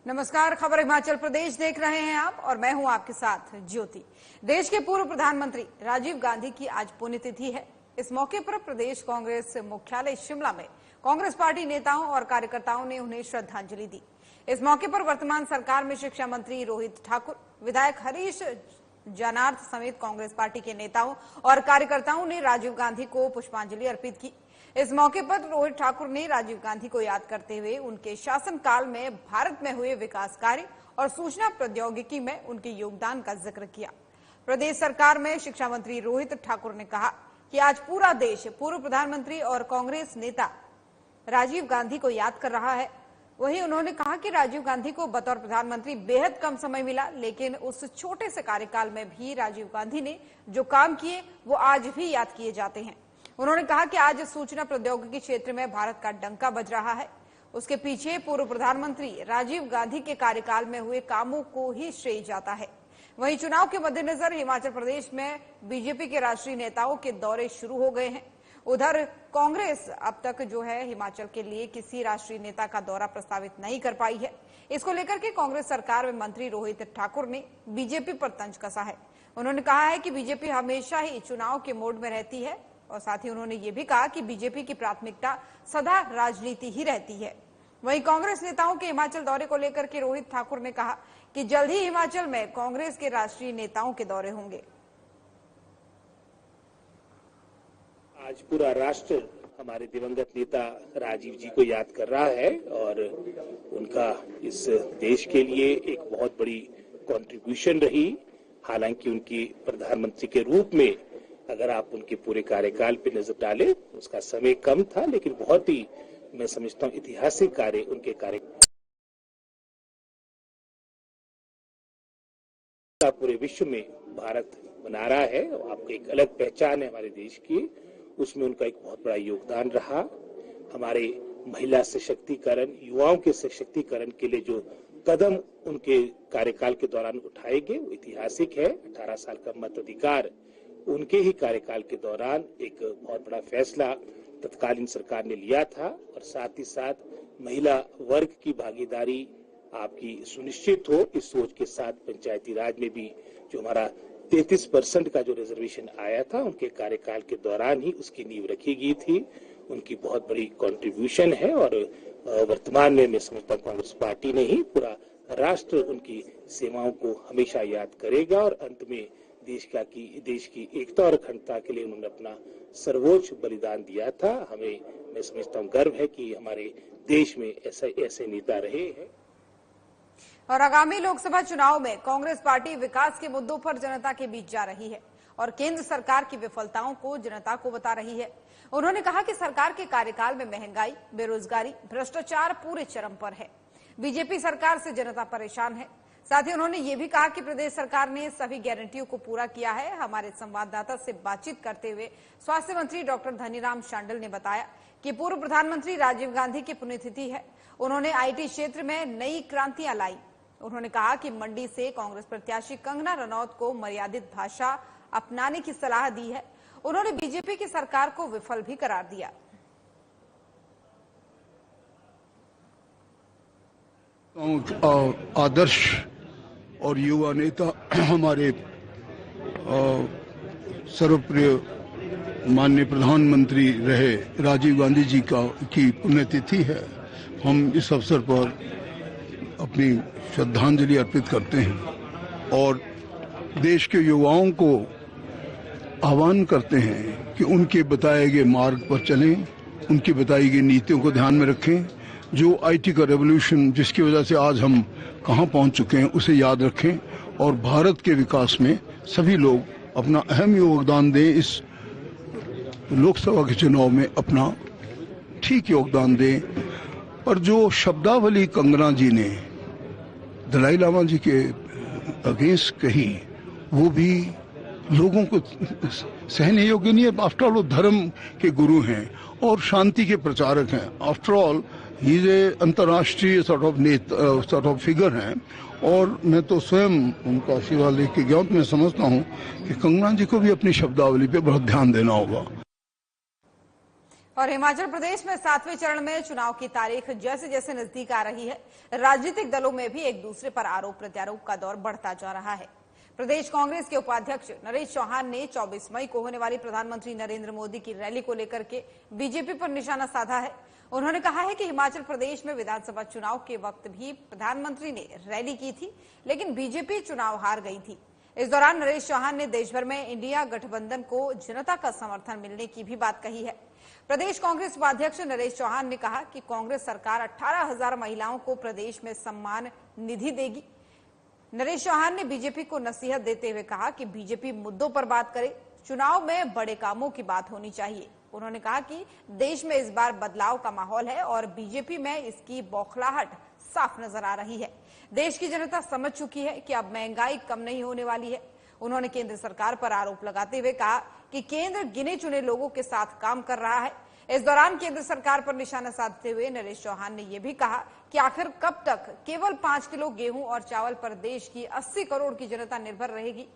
नमस्कार, खबर हिमाचल प्रदेश देख रहे हैं आप और मैं हूं आपके साथ ज्योति। देश के पूर्व प्रधानमंत्री राजीव गांधी की आज पुण्यतिथि है। इस मौके पर प्रदेश कांग्रेस मुख्यालय शिमला में कांग्रेस पार्टी नेताओं और कार्यकर्ताओं ने उन्हें श्रद्धांजलि दी। इस मौके पर वर्तमान सरकार में शिक्षा मंत्री रोहित ठाकुर, विधायक हरीश जनार्थ समेत कांग्रेस पार्टी के नेताओं और कार्यकर्ताओं ने राजीव गांधी को पुष्पांजलि अर्पित की। इस मौके पर रोहित ठाकुर ने राजीव गांधी को याद करते हुए उनके शासनकाल में भारत में हुए विकास कार्य और सूचना प्रौद्योगिकी में उनके योगदान का जिक्र किया। प्रदेश सरकार में शिक्षा मंत्री रोहित ठाकुर ने कहा कि आज पूरा देश पूर्व प्रधानमंत्री और कांग्रेस नेता राजीव गांधी को याद कर रहा है। वहीं उन्होंने कहा कि राजीव गांधी को बतौर प्रधानमंत्री बेहद कम समय मिला, लेकिन उस छोटे से कार्यकाल में भी राजीव गांधी ने जो काम किए वो आज भी याद किए जाते हैं। उन्होंने कहा कि आज सूचना प्रौद्योगिकी क्षेत्र में भारत का डंका बज रहा है। उसके पीछे पूर्व प्रधानमंत्री राजीव गांधी के कार्यकाल में हुए कामों को ही श्रेय जाता है। वहीं चुनाव के मद्देनजर हिमाचल प्रदेश में बीजेपी के राष्ट्रीय नेताओं के दौरे शुरू हो गए हैं। उधर कांग्रेस अब तक जो है हिमाचल के लिए किसी राष्ट्रीय नेता का दौरा प्रस्तावित नहीं कर पाई है। इसको लेकर के कांग्रेस सरकार में मंत्री रोहित ठाकुर ने बीजेपी पर तंज कसा है। उन्होंने कहा है कि बीजेपी हमेशा ही चुनाव के मोड में रहती है और साथ ही उन्होंने ये भी कहा कि बीजेपी की प्राथमिकता सदा राजनीति ही रहती है। वहीं कांग्रेस नेताओं के हिमाचल दौरे को लेकर के रोहित ठाकुर ने कहा कि जल्द ही हिमाचल में कांग्रेस के राष्ट्रीय नेताओं के दौरे होंगे। आज पूरा राष्ट्र हमारे दिवंगत नेता राजीव जी को याद कर रहा है और उनका इस देश के लिए एक बहुत बड़ी कंट्रीब्यूशन रही। हालांकि उनकी प्रधानमंत्री के रूप में अगर आप उनके पूरे कार्यकाल पे नजर डालें, उसका समय कम था, लेकिन बहुत ही मैं समझता हूँ ऐतिहासिक कार्य उनके कार्य पूरे विश्व में भारत बना रहा है और आपको एक अलग पहचान है हमारे देश की। उसमें उनका एक बहुत बड़ा योगदान रहा। हमारे महिला सशक्तिकरण, युवाओं के सशक्तिकरण के लिए जो कदम उनके कार्यकाल के दौरान उठाए गए वो ऐतिहासिक है। 18 साल का मताधिकार उनके ही कार्यकाल के दौरान एक बहुत बड़ा फैसला तत्कालीन सरकार ने लिया था और साथ ही साथ महिला वर्ग की भागीदारी आपकी सुनिश्चित हो, इस सोच के साथ पंचायती राज में भी जो हमारा 33% का जो रिजर्वेशन आया था उनके कार्यकाल के दौरान ही उसकी नींव रखी गई थी। उनकी बहुत बड़ी कंट्रीब्यूशन है और वर्तमान में मैं समझता हूँ कांग्रेस पार्टी ने ही पूरा राष्ट्र उनकी सेवाओं को हमेशा याद करेगा और अंत में देश की एकता और अखंडता के लिए उन्होंने अपना सर्वोच्च बलिदान दिया था। हमें मैं समझता हूँ गर्व है कि हमारे देश में ऐसे नेता रहे हैं। और आगामी लोकसभा चुनाव में कांग्रेस पार्टी विकास के मुद्दों पर जनता के बीच जा रही है और केंद्र सरकार की विफलताओं को जनता को बता रही है। उन्होंने कहा कि सरकार के कार्यकाल में महंगाई, बेरोजगारी, भ्रष्टाचार पूरे चरम पर है। बीजेपी सरकार से जनता परेशान है। साथ ही उन्होंने ये भी कहा कि प्रदेश सरकार ने सभी गारंटियों को पूरा किया है। हमारे संवाददाता से बातचीत करते हुए स्वास्थ्य मंत्री डॉक्टर धनीराम शांडिल ने बताया कि पूर्व प्रधानमंत्री राजीव गांधी की पुण्यतिथि है। उन्होंने आईटी क्षेत्र में नई क्रांतियां लाई। उन्होंने कहा कि मंडी से कांग्रेस प्रत्याशी कंगना रनौत को मर्यादित भाषा अपनाने की सलाह दी है। उन्होंने बीजेपी की सरकार को विफल भी करार दिया। आदर्श और युवा नेता हमारे सर्वप्रिय माननीय प्रधानमंत्री रहे राजीव गांधी जी की पुण्यतिथि है। हम इस अवसर पर अपनी श्रद्धांजलि अर्पित करते हैं और देश के युवाओं को आह्वान करते हैं कि उनके बताए गए मार्ग पर चलें, उनकी बताई गई नीतियों को ध्यान में रखें। जो आईटी का रेवोल्यूशन जिसकी वजह से आज हम कहां पहुंच चुके हैं उसे याद रखें और भारत के विकास में सभी लोग अपना अहम योगदान दें। इस लोकसभा के चुनाव में अपना ठीक योगदान दें। पर जो शब्दावली कंगना जी ने दलाई लामा जी के अगेंस्ट कही वो भी लोगों को सहने योग्य नहीं है। आफ्टर ऑल वो धर्म के गुरु हैं और शांति के प्रचारक हैं। आफ्टर ऑल ये अंतर्राष्ट्रीय सॉर्ट ऑफ फिगर हैं और मैं तो स्वयं उनका आशीर्वाद लेके के गया। मैं समझता हूँ कि कंगना जी को भी अपनी शब्दावली पे बहुत ध्यान देना होगा। और हिमाचल प्रदेश में 7वें चरण में चुनाव की तारीख जैसे जैसे नजदीक आ रही है, राजनीतिक दलों में भी एक दूसरे पर आरोप प्रत्यारोप का दौर बढ़ता जा रहा है। प्रदेश कांग्रेस के उपाध्यक्ष नरेश चौहान ने 24 मई को होने वाली प्रधानमंत्री नरेंद्र मोदी की रैली को लेकर के बीजेपी पर निशाना साधा है। उन्होंने कहा है कि हिमाचल प्रदेश में विधानसभा चुनाव के वक्त भी प्रधानमंत्री ने रैली की थी, लेकिन बीजेपी चुनाव हार गई थी। इस दौरान नरेश चौहान ने देश भर में इंडिया गठबंधन को जनता का समर्थन मिलने की भी बात कही है। प्रदेश कांग्रेस उपाध्यक्ष नरेश चौहान ने कहा कि कांग्रेस सरकार 18,000 महिलाओं को प्रदेश में सम्मान निधि देगी। नरेश चौहान ने बीजेपी को नसीहत देते हुए कहा कि बीजेपी मुद्दों पर बात करे, चुनाव में बड़े कामों की बात होनी चाहिए। उन्होंने कहा कि देश में इस बार बदलाव का माहौल है और बीजेपी में इसकी बौखलाहट साफ नजर आ रही है। देश की जनता समझ चुकी है कि अब महंगाई कम नहीं होने वाली है। उन्होंने केंद्र सरकार पर आरोप लगाते हुए कहा कि केंद्र गिने चुने लोगों के साथ काम कर रहा है। इस दौरान केंद्र सरकार पर निशाना साधते हुए नरेश चौहान ने यह भी कहा कि आखिर कब तक केवल 5 किलो गेहूं और चावल पर देश की 80 करोड़ की जनता निर्भर रहेगी।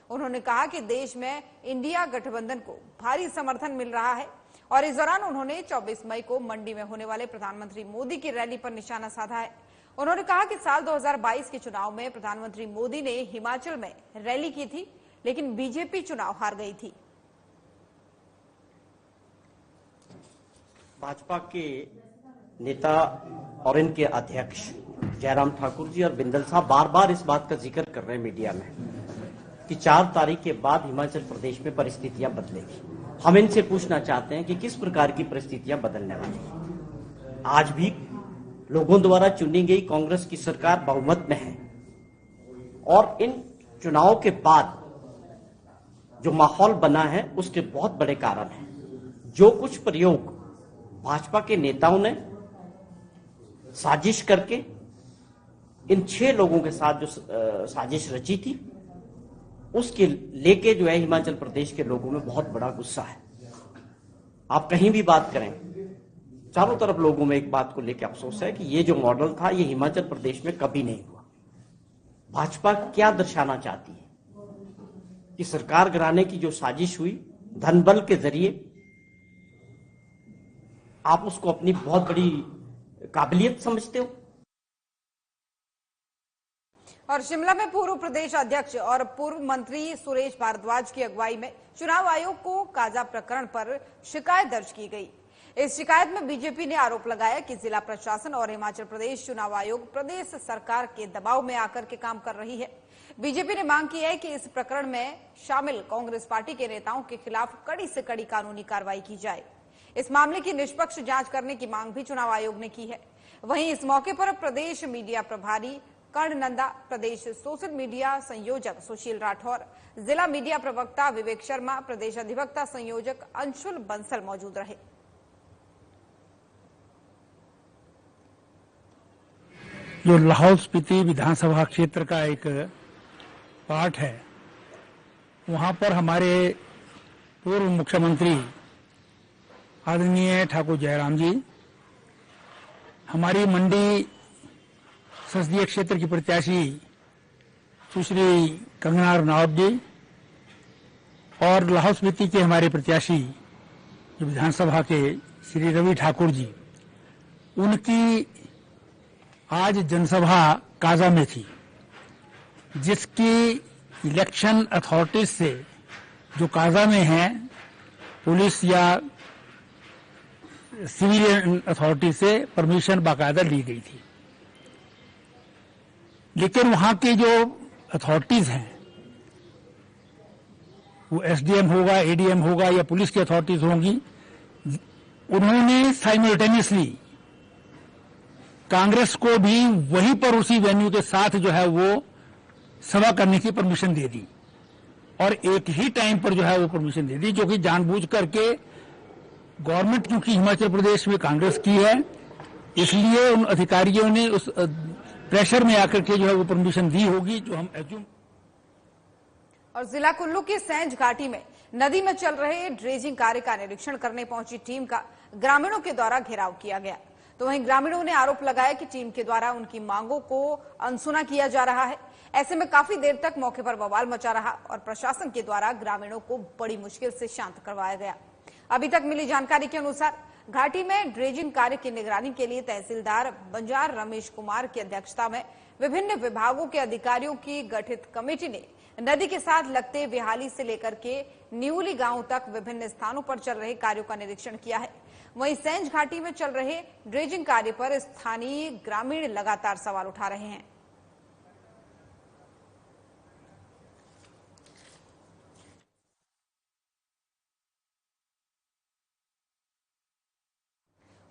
उन्होंने कहा कि देश में इंडिया गठबंधन को भारी समर्थन मिल रहा है और इस दौरान उन्होंने 24 मई को मंडी में होने वाले प्रधानमंत्री मोदी की रैली पर निशाना साधा है। उन्होंने कहा कि साल 2022 के चुनाव में प्रधानमंत्री मोदी ने हिमाचल में रैली की थी, लेकिन बीजेपी चुनाव हार गई थी। भाजपा के नेता और इनके अध्यक्ष जयराम ठाकुर जी और बिंदल साहब बार बार इस बात का जिक्र कर रहे हैं मीडिया में कि 4 तारीख के बाद हिमाचल प्रदेश में परिस्थितियां बदलेगी। हम इनसे पूछना चाहते हैं कि किस प्रकार की परिस्थितियां बदलने वाली हैं। आज भी लोगों द्वारा चुनी गई कांग्रेस की सरकार बहुमत में है और इन चुनाव के बाद जो माहौल बना है उसके बहुत बड़े कारण हैं। जो कुछ प्रयोग भाजपा के नेताओं ने साजिश करके इन 6 लोगों के साथ जो साजिश रची थी, उसके लेके जो है हिमाचल प्रदेश के लोगों में बहुत बड़ा गुस्सा है। आप कहीं भी बात करें, चारों तरफ लोगों में एक बात को लेकर अफसोस है कि ये जो मॉडल था ये हिमाचल प्रदेश में कभी नहीं हुआ। भाजपा क्या दर्शाना चाहती है कि सरकार गिराने की जो साजिश हुई धन बल के जरिए, आप उसको अपनी बहुत बड़ी काबिलियत समझते हो। और शिमला में पूर्व प्रदेश अध्यक्ष और पूर्व मंत्री सुरेश भारद्वाज की अगुवाई में चुनाव आयोग को काजा प्रकरण पर शिकायत दर्ज की गई। इस शिकायत में बीजेपी ने आरोप लगाया कि जिला प्रशासन और हिमाचल प्रदेश चुनाव आयोग प्रदेश सरकार के दबाव में आकर के काम कर रही है। बीजेपी ने मांग की है कि इस प्रकरण में शामिल कांग्रेस पार्टी के नेताओं के खिलाफ कड़ी से कड़ी कानूनी कार्रवाई की जाए। इस मामले की निष्पक्ष जांच करने की मांग भी चुनाव आयोग ने की है। वहीं इस मौके पर प्रदेश मीडिया प्रभारी कर्ण नंदा, प्रदेश सोशल मीडिया संयोजक सुशील राठौर, जिला मीडिया प्रवक्ता विवेक शर्मा, प्रदेश अधिवक्ता संयोजक अंशुल बंसल मौजूद रहे। जो लाहौल स्पीति विधानसभा क्षेत्र का एक पार्ट है, वहां पर हमारे पूर्व मुख्यमंत्री आदरणीय ठाकुर जयराम जी, हमारी मंडी संसदीय क्षेत्र की प्रत्याशी सुश्री कंगना रनौत जी और लाहौल स्पीति के हमारे प्रत्याशी जो विधानसभा के श्री रवि ठाकुर जी, उनकी आज जनसभा काजा में थी, जिसकी इलेक्शन अथॉरिटीज से जो काजा में हैं, पुलिस या सिविलियन अथॉरिटी से परमिशन बाकायदा ली गई थी। लेकिन वहां की जो अथॉरिटीज हैं, वो एसडीएम होगा, एडीएम होगा या पुलिस की अथॉरिटीज होंगी, उन्होंने साइमल्टेनियसली कांग्रेस को भी वहीं पर उसी वेन्यू के साथ जो है वो सभा करने की परमिशन दे दी और एक ही टाइम पर जो है वो परमिशन दे दी, जो कि जानबूझ करके गवर्नमेंट क्योंकि हिमाचल प्रदेश में कांग्रेस की है, इसलिए उन अधिकारियों ने उस प्रेशर में आकर के जो है वो परमिशन दी होगी, जो हम एज्यूम। और जिला कुल्लू की सैंज घाटी में नदी में चल रहे ड्रेजिंग कार्य का निरीक्षण करने पहुंची टीम का ग्रामीणों के द्वारा घेराव किया गया। तो वहीं ग्रामीणों ने आरोप लगाया कि टीम के द्वारा उनकी मांगों को अनसुना किया जा रहा है। ऐसे में काफी देर तक मौके पर बवाल मचा रहा और प्रशासन के द्वारा ग्रामीणों को बड़ी मुश्किल से शांत करवाया गया। अभी तक मिली जानकारी के अनुसार घाटी में ड्रेजिंग कार्य की निगरानी के लिए तहसीलदार बंजार रमेश कुमार की अध्यक्षता में विभिन्न विभागों के अधिकारियों की गठित कमेटी ने नदी के साथ लगते बिहाली से लेकर के न्यूली गांव तक विभिन्न स्थानों पर चल रहे कार्यों का निरीक्षण किया है। वहीं सेंज घाटी में चल रहे ड्रेजिंग कार्य पर स्थानीय ग्रामीण लगातार सवाल उठा रहे हैं।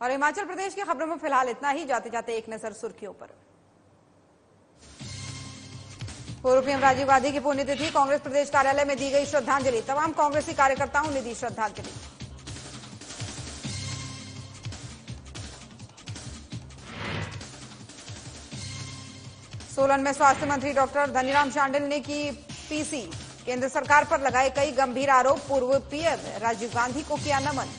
और हिमाचल प्रदेश की खबरों में फिलहाल इतना ही। जाते जाते एक नजर सुर्खियों पर। पूर्व पीएम राजीव गांधी की पुण्यतिथि, कांग्रेस प्रदेश कार्यालय में दी गई श्रद्धांजलि। तमाम कांग्रेसी कार्यकर्ताओं ने दी श्रद्धांजलि। सोलन में स्वास्थ्य मंत्री डॉक्टर धनीराम शांडिल ने की पीसी, केंद्र सरकार पर लगाए कई गंभीर आरोप। पूर्व पीएम राजीव गांधी को किया नमन।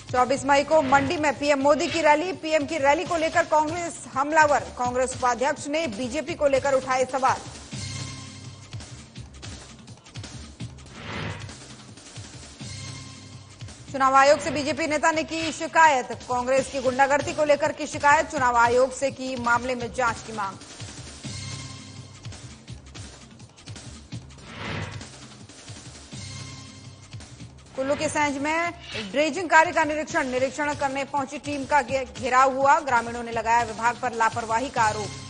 चौबीस मई को मंडी में पीएम मोदी की रैली। पीएम की रैली को लेकर कांग्रेस हमलावर। कांग्रेस उपाध्यक्ष ने बीजेपी को लेकर उठाए सवाल। चुनाव आयोग से बीजेपी नेता ने की शिकायत। कांग्रेस की गुंडागर्दी को लेकर की शिकायत। चुनाव आयोग से की मामले में जांच की मांग। कुल्लू के सेंज में ड्रेजिंग कार्य का निरीक्षण करने पहुंची टीम का घेराव हुआ। ग्रामीणों ने लगाया विभाग पर लापरवाही का आरोप।